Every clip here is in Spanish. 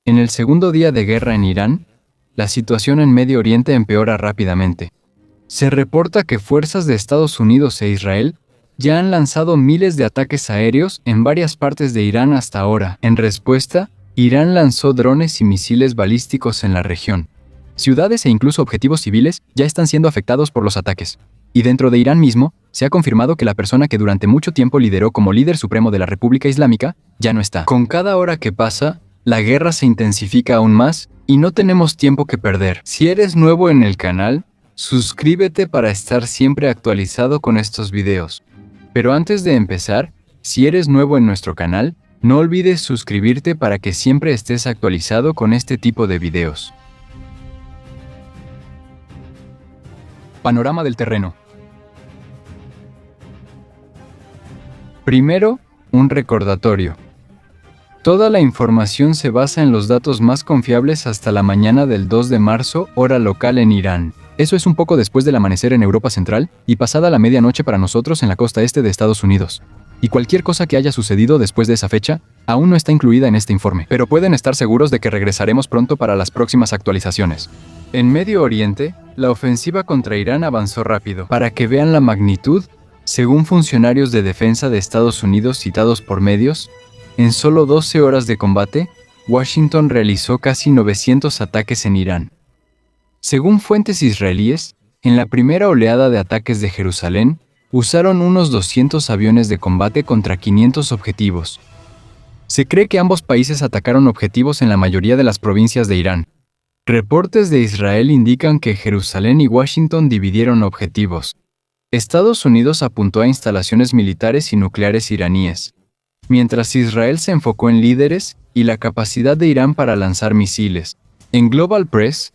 En el segundo día de guerra en Irán, la situación en Medio Oriente empeora rápidamente. Se reporta que fuerzas de Estados Unidos e Israel ya han lanzado miles de ataques aéreos en varias partes de Irán hasta ahora. En respuesta, Irán lanzó drones y misiles balísticos en la región. Ciudades e incluso objetivos civiles ya están siendo afectados por los ataques. Y dentro de Irán mismo, se ha confirmado que la persona que durante mucho tiempo lideró como líder supremo de la República Islámica ya no está. Con cada hora que pasa, la guerra se intensifica aún más y no tenemos tiempo que perder. Si eres nuevo en el canal, suscríbete para estar siempre actualizado con estos videos. Pero antes de empezar, si eres nuevo en nuestro canal, no olvides suscribirte para que siempre estés actualizado con este tipo de videos. Panorama del terreno. Primero, un recordatorio. Toda la información se basa en los datos más confiables hasta la mañana del 2 de marzo, hora local en Irán. Eso es un poco después del amanecer en Europa Central y pasada la medianoche para nosotros en la costa este de Estados Unidos. Y cualquier cosa que haya sucedido después de esa fecha, aún no está incluida en este informe. Pero pueden estar seguros de que regresaremos pronto para las próximas actualizaciones. En Medio Oriente, la ofensiva contra Irán avanzó rápido. Para que vean la magnitud, según funcionarios de defensa de Estados Unidos citados por medios, en solo 12 horas de combate, Washington realizó casi 900 ataques en Irán. Según fuentes israelíes, en la primera oleada de ataques de Jerusalén, usaron unos 200 aviones de combate contra 500 objetivos. Se cree que ambos países atacaron objetivos en la mayoría de las provincias de Irán. Reportes de Israel indican que Jerusalén y Washington dividieron objetivos. Estados Unidos apuntó a instalaciones militares y nucleares iraníes, mientras Israel se enfocó en líderes y la capacidad de Irán para lanzar misiles. En Global Press,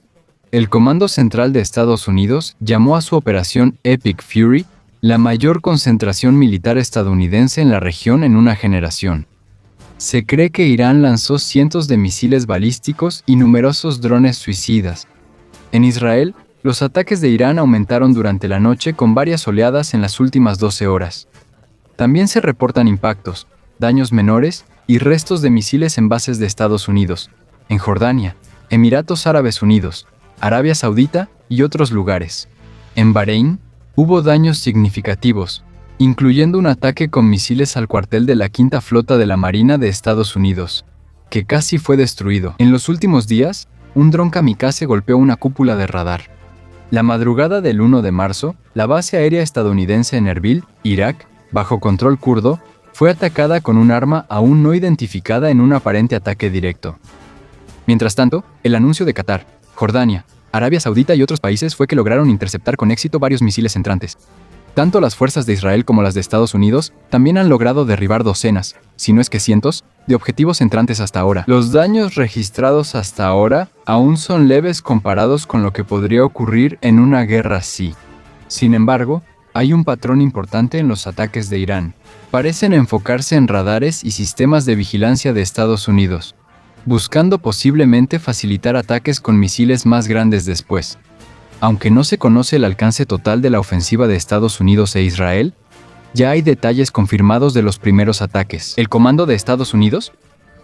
el Comando Central de Estados Unidos llamó a su operación Epic Fury la mayor concentración militar estadounidense en la región en una generación. Se cree que Irán lanzó cientos de misiles balísticos y numerosos drones suicidas. En Israel, los ataques de Irán aumentaron durante la noche con varias oleadas en las últimas 12 horas. También se reportan impactos, daños menores y restos de misiles en bases de Estados Unidos, en Jordania, Emiratos Árabes Unidos, Arabia Saudita y otros lugares. En Bahrein, hubo daños significativos, incluyendo un ataque con misiles al cuartel de la Quinta Flota de la Marina de Estados Unidos, que casi fue destruido. En los últimos días, un dron kamikaze golpeó una cúpula de radar. La madrugada del 1 de marzo, la base aérea estadounidense en Erbil, Irak, bajo control kurdo, fue atacada con un arma aún no identificada en un aparente ataque directo. Mientras tanto, el anuncio de Qatar, Jordania, Arabia Saudita y otros países fue que lograron interceptar con éxito varios misiles entrantes. Tanto las fuerzas de Israel como las de Estados Unidos también han logrado derribar docenas, si no es que cientos, de objetivos entrantes hasta ahora. Los daños registrados hasta ahora aún son leves comparados con lo que podría ocurrir en una guerra así. Sin embargo, hay un patrón importante en los ataques de Irán. Parecen enfocarse en radares y sistemas de vigilancia de Estados Unidos, buscando posiblemente facilitar ataques con misiles más grandes después. Aunque no se conoce el alcance total de la ofensiva de Estados Unidos e Israel, ya hay detalles confirmados de los primeros ataques. El Comando de Estados Unidos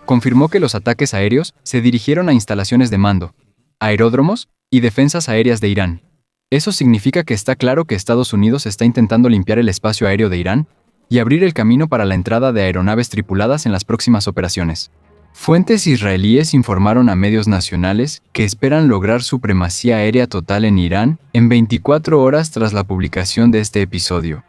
confirmó que los ataques aéreos se dirigieron a instalaciones de mando, aeródromos y defensas aéreas de Irán. Eso significa que está claro que Estados Unidos está intentando limpiar el espacio aéreo de Irán y abrir el camino para la entrada de aeronaves tripuladas en las próximas operaciones. Fuentes israelíes informaron a medios nacionales que esperan lograr supremacía aérea total en Irán en 24 horas tras la publicación de este episodio.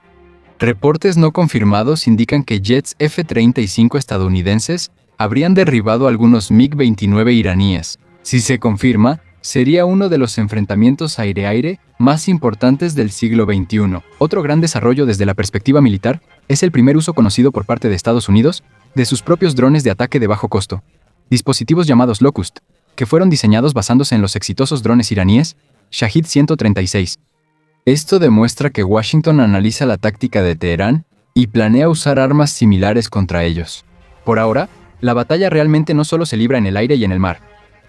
Reportes no confirmados indican que jets F-35 estadounidenses habrían derribado algunos MiG-29 iraníes. Si se confirma, sería uno de los enfrentamientos aire-aire más importantes del siglo XXI. Otro gran desarrollo desde la perspectiva militar es el primer uso conocido por parte de Estados Unidos de sus propios drones de ataque de bajo costo, dispositivos llamados Locust, que fueron diseñados basándose en los exitosos drones iraníes Shahid 136. Esto demuestra que Washington analiza la táctica de Teherán y planea usar armas similares contra ellos. Por ahora, la batalla realmente no solo se libra en el aire y en el mar.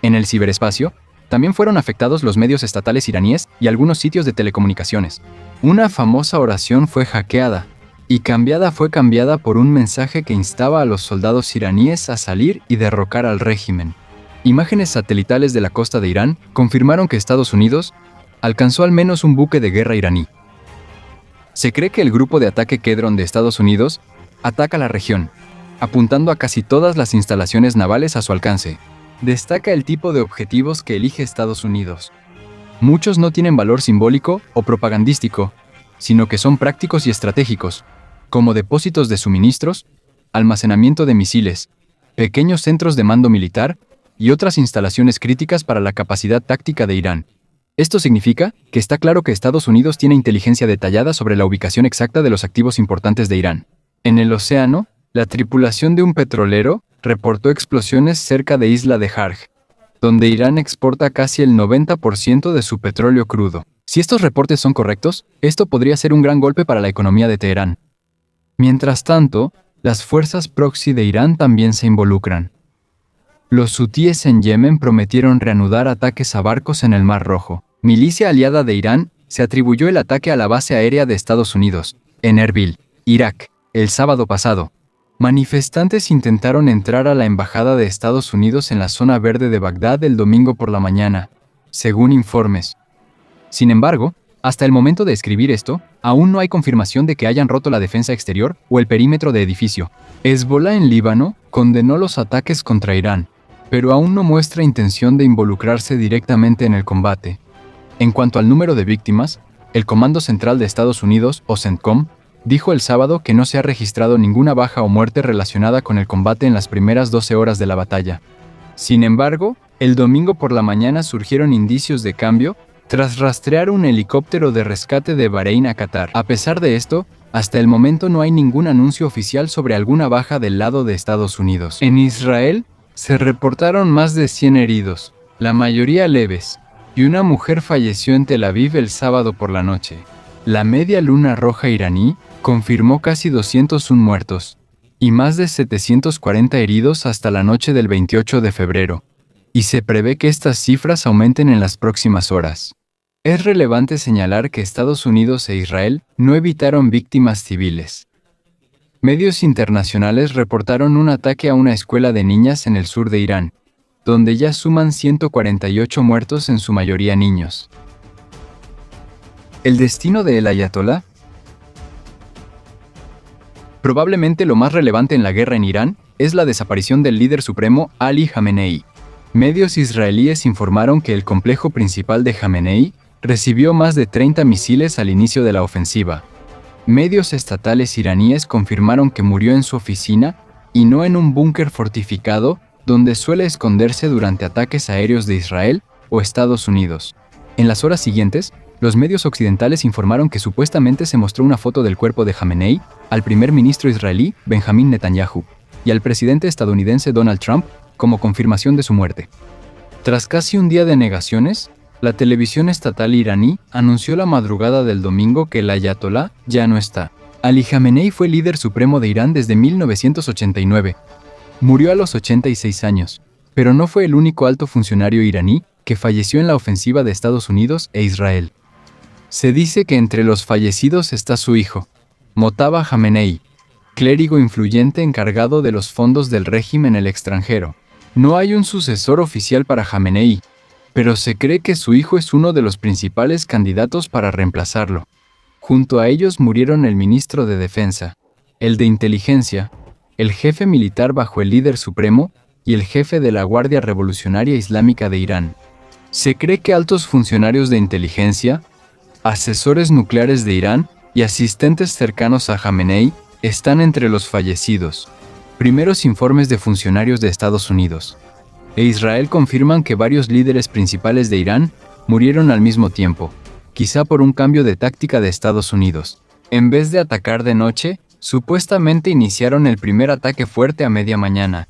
En el ciberespacio, también fueron afectados los medios estatales iraníes y algunos sitios de telecomunicaciones. Una famosa oración fue hackeada, y fue cambiada por un mensaje que instaba a los soldados iraníes a salir y derrocar al régimen. Imágenes satelitales de la costa de Irán confirmaron que Estados Unidos alcanzó al menos un buque de guerra iraní. Se cree que el grupo de ataque Kedron de Estados Unidos ataca la región, apuntando a casi todas las instalaciones navales a su alcance. Destaca el tipo de objetivos que elige Estados Unidos. Muchos no tienen valor simbólico o propagandístico, sino que son prácticos y estratégicos, como depósitos de suministros, almacenamiento de misiles, pequeños centros de mando militar y otras instalaciones críticas para la capacidad táctica de Irán. Esto significa que está claro que Estados Unidos tiene inteligencia detallada sobre la ubicación exacta de los activos importantes de Irán. En el océano, la tripulación de un petrolero reportó explosiones cerca de Isla de Jarj, donde Irán exporta casi el 90% de su petróleo crudo. Si estos reportes son correctos, esto podría ser un gran golpe para la economía de Teherán. Mientras tanto, las fuerzas proxy de Irán también se involucran. Los hutíes en Yemen prometieron reanudar ataques a barcos en el Mar Rojo. Milicia aliada de Irán se atribuyó el ataque a la base aérea de Estados Unidos, en Erbil, Irak, el sábado pasado. Manifestantes intentaron entrar a la embajada de Estados Unidos en la zona verde de Bagdad el domingo por la mañana, según informes. Sin embargo, hasta el momento de escribir esto, aún no hay confirmación de que hayan roto la defensa exterior o el perímetro de edificio. Hezbolá en Líbano condenó los ataques contra Irán, pero aún no muestra intención de involucrarse directamente en el combate. En cuanto al número de víctimas, el Comando Central de Estados Unidos, o CENTCOM, dijo el sábado que no se ha registrado ninguna baja o muerte relacionada con el combate en las primeras 12 horas de la batalla. Sin embargo, el domingo por la mañana surgieron indicios de cambio tras rastrear un helicóptero de rescate de Bahrein a Qatar. A pesar de esto, hasta el momento no hay ningún anuncio oficial sobre alguna baja del lado de Estados Unidos. En Israel, se reportaron más de 100 heridos, la mayoría leves, y una mujer falleció en Tel Aviv el sábado por la noche. La Media Luna Roja iraní confirmó casi 201 muertos y más de 740 heridos hasta la noche del 28 de febrero, y se prevé que estas cifras aumenten en las próximas horas. Es relevante señalar que Estados Unidos e Israel no evitaron víctimas civiles. Medios internacionales reportaron un ataque a una escuela de niñas en el sur de Irán, donde ya suman 148 muertos, en su mayoría niños. ¿El destino de el ayatolá? Probablemente lo más relevante en la guerra en Irán es la desaparición del líder supremo Ali Jamenei. Medios israelíes informaron que el complejo principal de Jamenei recibió más de 30 misiles al inicio de la ofensiva. Medios estatales iraníes confirmaron que murió en su oficina y no en un búnker fortificado donde suele esconderse durante ataques aéreos de Israel o Estados Unidos. En las horas siguientes, los medios occidentales informaron que supuestamente se mostró una foto del cuerpo de Jamenei al primer ministro israelí Benjamin Netanyahu y al presidente estadounidense Donald Trump como confirmación de su muerte. Tras casi un día de negaciones, la televisión estatal iraní anunció la madrugada del domingo que el ayatolá ya no está. Ali Jamenei fue líder supremo de Irán desde 1989. Murió a los 86 años, pero no fue el único alto funcionario iraní que falleció en la ofensiva de Estados Unidos e Israel. Se dice que entre los fallecidos está su hijo, Mojtaba Jamenei, clérigo influyente encargado de los fondos del régimen en el extranjero. No hay un sucesor oficial para Jamenei, pero se cree que su hijo es uno de los principales candidatos para reemplazarlo. Junto a ellos murieron el ministro de Defensa, el de Inteligencia, el jefe militar bajo el líder supremo y el jefe de la Guardia Revolucionaria Islámica de Irán. Se cree que altos funcionarios de inteligencia, asesores nucleares de Irán y asistentes cercanos a Jamenei están entre los fallecidos. Primeros informes de funcionarios de Estados Unidos e Israel confirman que varios líderes principales de Irán murieron al mismo tiempo, quizá por un cambio de táctica de Estados Unidos. En vez de atacar de noche, supuestamente iniciaron el primer ataque fuerte a media mañana.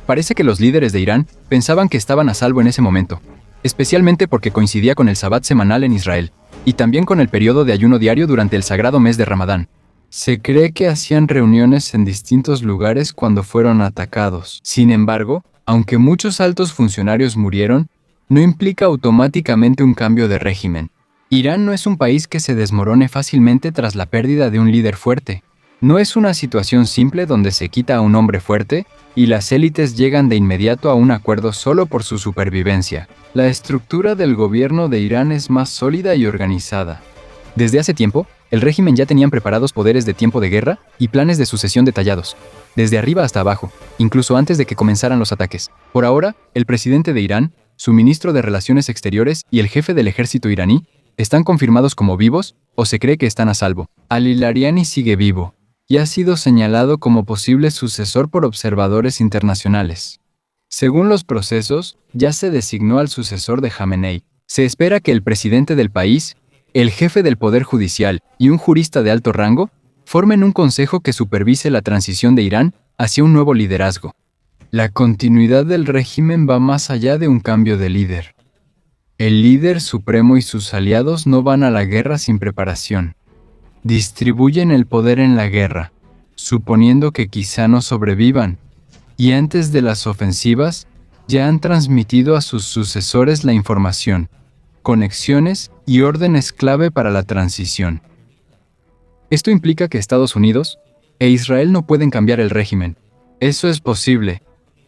Parece que los líderes de Irán pensaban que estaban a salvo en ese momento, especialmente porque coincidía con el Sabbat semanal en Israel, y también con el periodo de ayuno diario durante el sagrado mes de Ramadán. Se cree que hacían reuniones en distintos lugares cuando fueron atacados. Sin embargo, aunque muchos altos funcionarios murieron, no implica automáticamente un cambio de régimen. Irán no es un país que se desmorone fácilmente tras la pérdida de un líder fuerte. No es una situación simple donde se quita a un hombre fuerte y las élites llegan de inmediato a un acuerdo solo por su supervivencia. La estructura del gobierno de Irán es más sólida y organizada. Desde hace tiempo, el régimen ya tenían preparados poderes de tiempo de guerra y planes de sucesión detallados, desde arriba hasta abajo, incluso antes de que comenzaran los ataques. Por ahora, el presidente de Irán, su ministro de Relaciones Exteriores y el jefe del ejército iraní están confirmados como vivos o se cree que están a salvo. Ali Larijani sigue vivo y ha sido señalado como posible sucesor por observadores internacionales. Según los procesos, ya se designó al sucesor de Jamenei. Se espera que el presidente del país, el jefe del Poder Judicial y un jurista de alto rango formen un consejo que supervise la transición de Irán hacia un nuevo liderazgo. La continuidad del régimen va más allá de un cambio de líder. El líder supremo y sus aliados no van a la guerra sin preparación. Distribuyen el poder en la guerra, suponiendo que quizá no sobrevivan, y antes de las ofensivas ya han transmitido a sus sucesores la información, conexiones y órdenes clave para la transición. Esto implica que Estados Unidos e Israel no pueden cambiar el régimen. Eso es posible,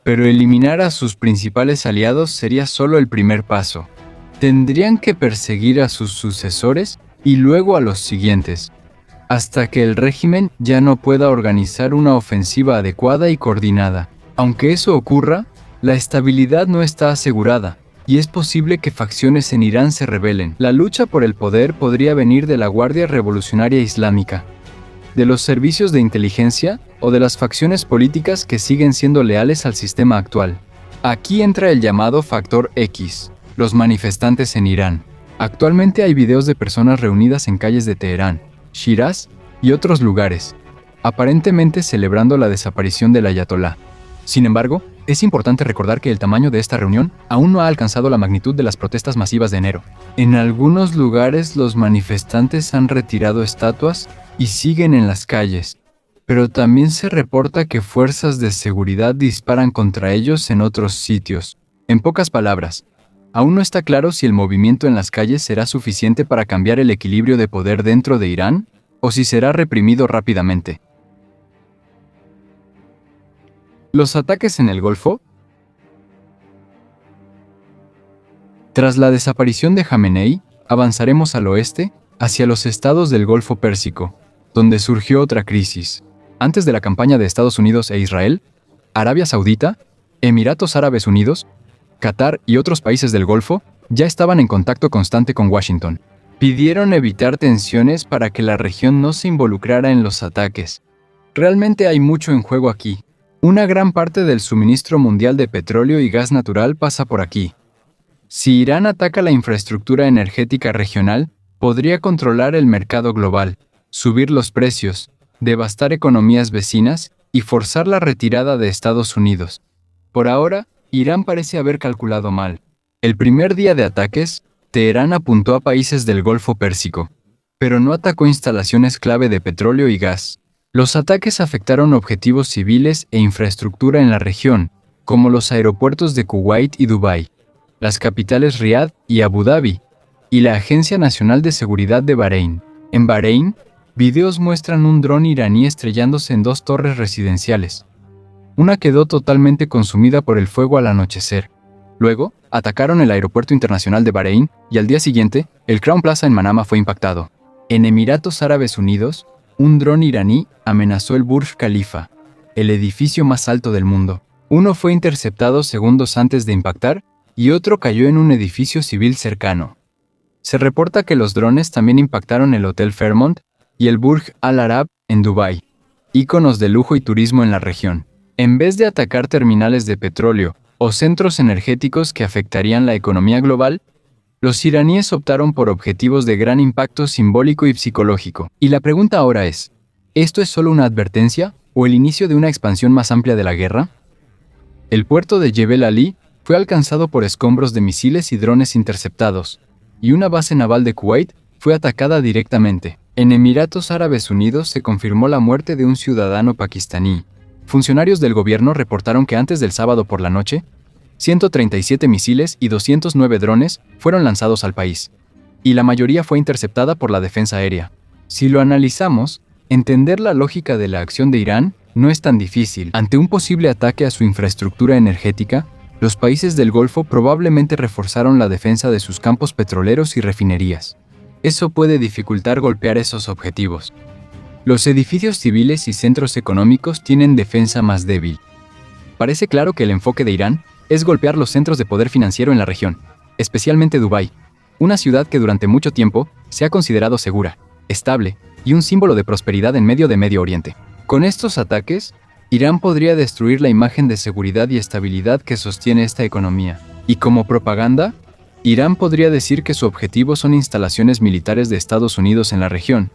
pero eliminar a sus principales aliados sería solo el primer paso. Tendrían que perseguir a sus sucesores y luego a los siguientes, hasta que el régimen ya no pueda organizar una ofensiva adecuada y coordinada. Aunque eso ocurra, la estabilidad no está asegurada, y es posible que facciones en Irán se rebelen. La lucha por el poder podría venir de la Guardia Revolucionaria Islámica, de los servicios de inteligencia o de las facciones políticas que siguen siendo leales al sistema actual. Aquí entra el llamado factor X, los manifestantes en Irán. Actualmente hay videos de personas reunidas en calles de Teherán, Shiraz y otros lugares, aparentemente celebrando la desaparición del ayatolá. Sin embargo, es importante recordar que el tamaño de esta reunión aún no ha alcanzado la magnitud de las protestas masivas de enero. En algunos lugares los manifestantes han retirado estatuas y siguen en las calles, pero también se reporta que fuerzas de seguridad disparan contra ellos en otros sitios. En pocas palabras, aún no está claro si el movimiento en las calles será suficiente para cambiar el equilibrio de poder dentro de Irán o si será reprimido rápidamente. ¿Los ataques en el Golfo? Tras la desaparición de Jamenei, avanzaremos al oeste, hacia los estados del Golfo Pérsico, donde surgió otra crisis. Antes de la campaña de Estados Unidos e Israel, Arabia Saudita, Emiratos Árabes Unidos, Qatar y otros países del Golfo ya estaban en contacto constante con Washington. Pidieron evitar tensiones para que la región no se involucrara en los ataques. Realmente hay mucho en juego aquí. Una gran parte del suministro mundial de petróleo y gas natural pasa por aquí. Si Irán ataca la infraestructura energética regional, podría controlar el mercado global, subir los precios, devastar economías vecinas y forzar la retirada de Estados Unidos. Por ahora, Irán parece haber calculado mal. El primer día de ataques, Teherán apuntó a países del Golfo Pérsico, pero no atacó instalaciones clave de petróleo y gas. Los ataques afectaron objetivos civiles e infraestructura en la región, como los aeropuertos de Kuwait y Dubái, las capitales Riad y Abu Dhabi, y la Agencia Nacional de Seguridad de Bahrein. En Bahrein, videos muestran un dron iraní estrellándose en 2 torres residenciales. Una quedó totalmente consumida por el fuego al anochecer. Luego, atacaron el aeropuerto internacional de Bahrein y al día siguiente, el Crown Plaza en Manama fue impactado. En Emiratos Árabes Unidos, un dron iraní amenazó el Burj Khalifa, el edificio más alto del mundo. Uno fue interceptado segundos antes de impactar y otro cayó en un edificio civil cercano. Se reporta que los drones también impactaron el Hotel Fairmont y el Burj Al Arab en Dubái, íconos de lujo y turismo en la región. En vez de atacar terminales de petróleo o centros energéticos que afectarían la economía global, los iraníes optaron por objetivos de gran impacto simbólico y psicológico. Y la pregunta ahora es, ¿esto es solo una advertencia o el inicio de una expansión más amplia de la guerra? El puerto de Jebel Ali fue alcanzado por escombros de misiles y drones interceptados, y una base naval de Kuwait fue atacada directamente. En Emiratos Árabes Unidos se confirmó la muerte de un ciudadano pakistaní. Funcionarios del gobierno reportaron que antes del sábado por la noche, 137 misiles y 209 drones fueron lanzados al país, y la mayoría fue interceptada por la defensa aérea. Si lo analizamos, Entender la lógica de la acción de Irán no es tan difícil. Ante un posible ataque a su infraestructura energética, los países del Golfo probablemente reforzaron la defensa de sus campos petroleros y refinerías. Eso puede dificultar golpear esos objetivos. Los edificios civiles y centros económicos tienen defensa más débil. Parece claro que el enfoque de Irán es golpear los centros de poder financiero en la región, especialmente Dubái, una ciudad que durante mucho tiempo se ha considerado segura, estable y un símbolo de prosperidad en medio de Medio Oriente. Con estos ataques, Irán podría destruir la imagen de seguridad y estabilidad que sostiene esta economía. Y como propaganda, Irán podría decir que su objetivo son instalaciones militares de Estados Unidos en la región,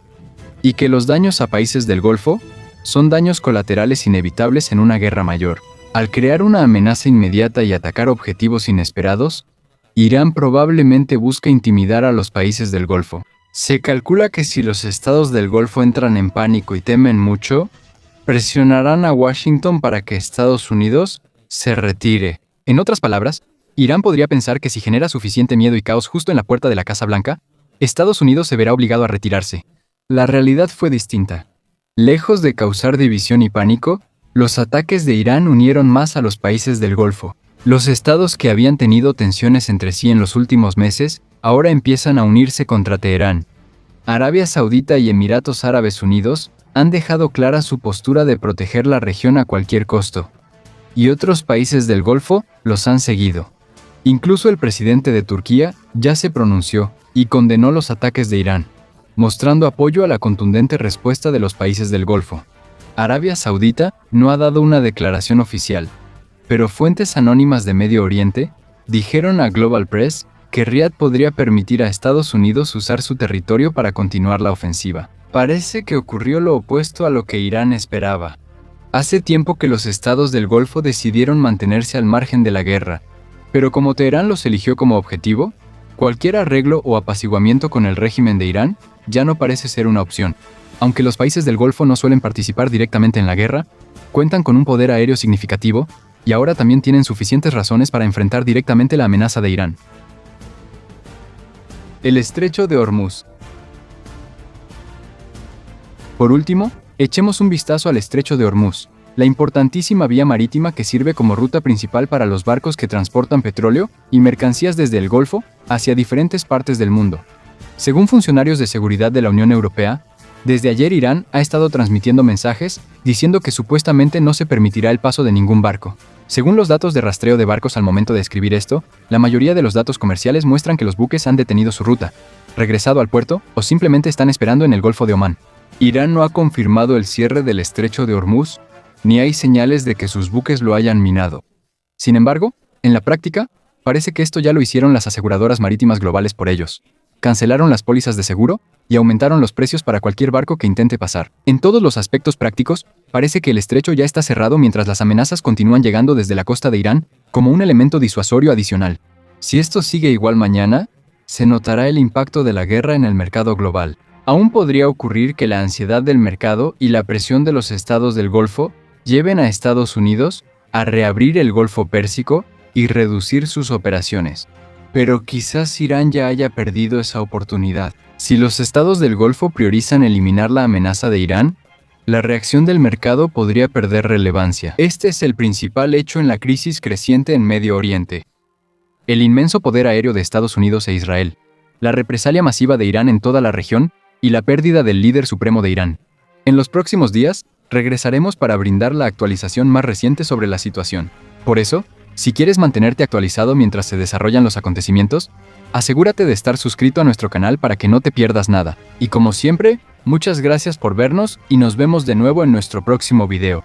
y que los daños a países del Golfo son daños colaterales inevitables en una guerra mayor. Al crear una amenaza inmediata y atacar objetivos inesperados, Irán probablemente busca intimidar a los países del Golfo. Se calcula que si los estados del Golfo entran en pánico y temen mucho, presionarán a Washington para que Estados Unidos se retire. En otras palabras, Irán podría pensar que si genera suficiente miedo y caos justo en la puerta de la Casa Blanca, Estados Unidos se verá obligado a retirarse. La realidad fue distinta. Lejos de causar división y pánico, los ataques de Irán unieron más a los países del Golfo. Los estados que habían tenido tensiones entre sí en los últimos meses, ahora empiezan a unirse contra Teherán. Arabia Saudita y Emiratos Árabes Unidos han dejado clara su postura de proteger la región a cualquier costo. Y otros países del Golfo los han seguido. Incluso el presidente de Turquía ya se pronunció y condenó los ataques de Irán, mostrando apoyo a la contundente respuesta de los países del Golfo. Arabia Saudita no ha dado una declaración oficial, pero fuentes anónimas de Medio Oriente dijeron a Global Press que Riad podría permitir a Estados Unidos usar su territorio para continuar la ofensiva. Parece que ocurrió lo opuesto a lo que Irán esperaba. Hace tiempo que los estados del Golfo decidieron mantenerse al margen de la guerra, pero como Teherán los eligió como objetivo, cualquier arreglo o apaciguamiento con el régimen de Irán ya no parece ser una opción. Aunque los países del Golfo no suelen participar directamente en la guerra, cuentan con un poder aéreo significativo y ahora también tienen suficientes razones para enfrentar directamente la amenaza de Irán. El Estrecho de Hormuz. Por último, echemos un vistazo al Estrecho de Hormuz, la importantísima vía marítima que sirve como ruta principal para los barcos que transportan petróleo y mercancías desde el Golfo hacia diferentes partes del mundo. Según funcionarios de seguridad de la Unión Europea, desde ayer Irán ha estado transmitiendo mensajes diciendo que supuestamente no se permitirá el paso de ningún barco. Según los datos de rastreo de barcos al momento de escribir esto, la mayoría de los datos comerciales muestran que los buques han detenido su ruta, regresado al puerto o simplemente están esperando en el Golfo de Omán. Irán no ha confirmado el cierre del Estrecho de Hormuz, ni hay señales de que sus buques lo hayan minado. Sin embargo, en la práctica, parece que esto ya lo hicieron las aseguradoras marítimas globales por ellos. Cancelaron las pólizas de seguro y aumentaron los precios para cualquier barco que intente pasar. En todos los aspectos prácticos, parece que el estrecho ya está cerrado mientras las amenazas continúan llegando desde la costa de Irán como un elemento disuasorio adicional. Si esto sigue igual mañana, se notará el impacto de la guerra en el mercado global. Aún podría ocurrir que la ansiedad del mercado y la presión de los estados del Golfo lleven a Estados Unidos a reabrir el Golfo Pérsico y reducir sus operaciones. Pero quizás Irán ya haya perdido esa oportunidad. Si los estados del Golfo priorizan eliminar la amenaza de Irán, la reacción del mercado podría perder relevancia. Este es el principal hecho en la crisis creciente en Medio Oriente. El inmenso poder aéreo de Estados Unidos e Israel, la represalia masiva de Irán en toda la región y la pérdida del líder supremo de Irán. En los próximos días, regresaremos para brindar la actualización más reciente sobre la situación. Por eso, si quieres mantenerte actualizado mientras se desarrollan los acontecimientos, asegúrate de estar suscrito a nuestro canal para que no te pierdas nada. Y como siempre, muchas gracias por vernos y nos vemos de nuevo en nuestro próximo video.